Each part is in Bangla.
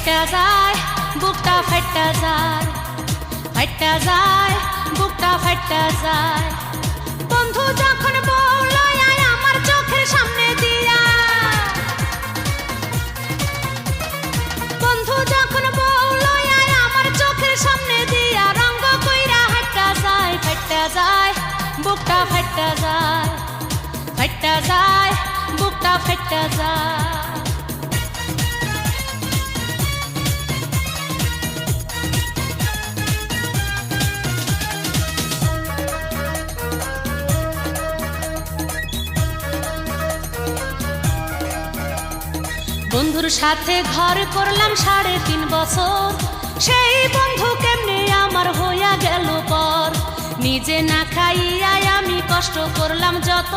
ফাইটা যায় বুকটা ফাইটা যায়, ফাইটা যায় বুকটা ফাইটা যায়। বন্ধু যখন বলল আয় আমার চোখের সামনে দিয়া, বন্ধু যখন বলল আয় আমার চোখের সামনে দিয়া, রঙ্গ কইরা হাইটা যায়, ফাইটা যায় বুকটা ফাইটা যায়, ফাইটা যায় বুকটা ফাইটা যায়। বন্ধুর সাথে ঘর করলাম 3.5 বছর, সেই বন্ধু কেমনে আমার হইয়া গেল পর। নিজে না খাইয়াই আমি কষ্ট করলাম যত,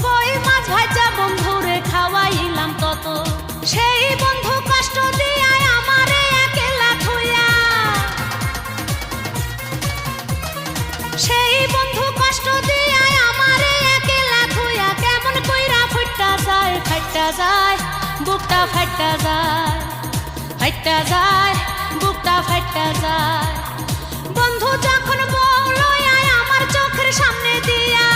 কই মাছ ভাজা বন্ধুরে খাওয়াইলাম তত। সেই বন্ধু কষ্ট দিয়া আমারে একলা থইয়া, সেই বন্ধু কষ্ট দিয়া আমারে একলা থইয়া, কেমন কইরা ফুটটা যায়, ফাইটা যায় বুকটা ফাইটা যায়, ফাইটা যায় বুকটা ফাইটা যায়। বন্ধু যখন বলল আয় আমার চোখের সামনে দিয়া,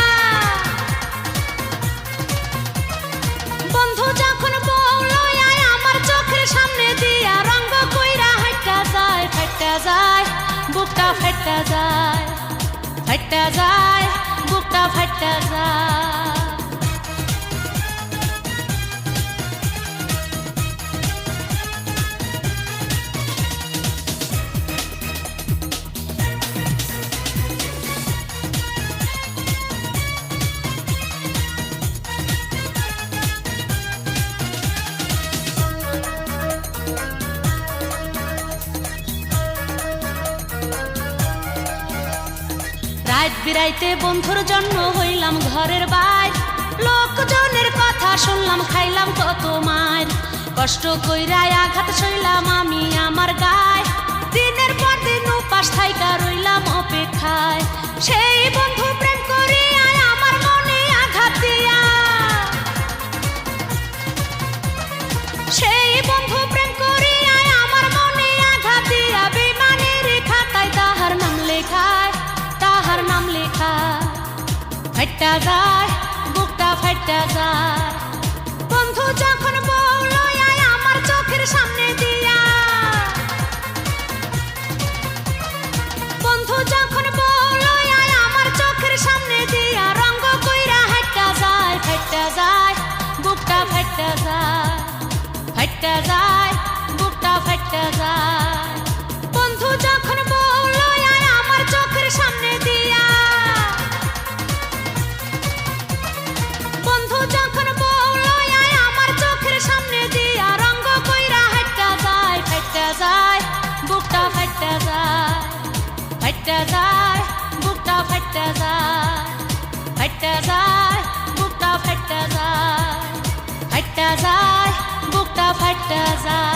বন্ধু যখন বলল আয় আমার চোখের সামনে দিয়া, রঙ্গ কইরা হাইটা যায়, ফাইটা যায় বুকটা ফাইটা যায়, ফাইটা যায় বুকটা ফাইটা যায়। রাত বিরাইতে বন্ধুর জন্য হইলাম ঘরের বাইর, লোকজনের কথা শুনলাম খাইলাম কত মার। কষ্ট কইরা আঘাত সইলাম আমি আমার গায়, দিনের পর দিন উপাস থাইকা রইলাম অপেক্ষায়। সেই বন্ধু প্রেম করিয়া আমার মনে আঘাত দিয়া, সেই বন্ধু প্রেম করিয়া আমার মনে আঘাত দিয়া, বেমানের খাতায় তাহার নাম লেখায়, তাহার নাম লেখা। ফাইটা যায় বুকটা ফাইটা যায়। বন্ধু যখন বলল আয় আমার চোখের সামনে দিয়া, বন্ধু যখন বলল আয় আমার চোখের সামনে দিয়া, রঙ্গ কইরা হাইটা যায়, ফাইটা যায় বুকটা ফাইটা যায়, ফাইটা যায় বুকটা ফাইটা যায়। বন্ধু যখন বলল আয় আমার চোখের সামনে দিয়া, বন্ধু যখন বলল আয় আমার চোখের সামনে দিয়া, রঙ্গ কইরা হাইটা যায়, ফাইটা যায় বুকটা ফাইটা যায়, ফাইটা যায় বুকটা ফাইটা যায়, ফাইটা যায় বুকটা ফাইটা যায়, ফাইটা যায় বুকটা ফাইটা যায়।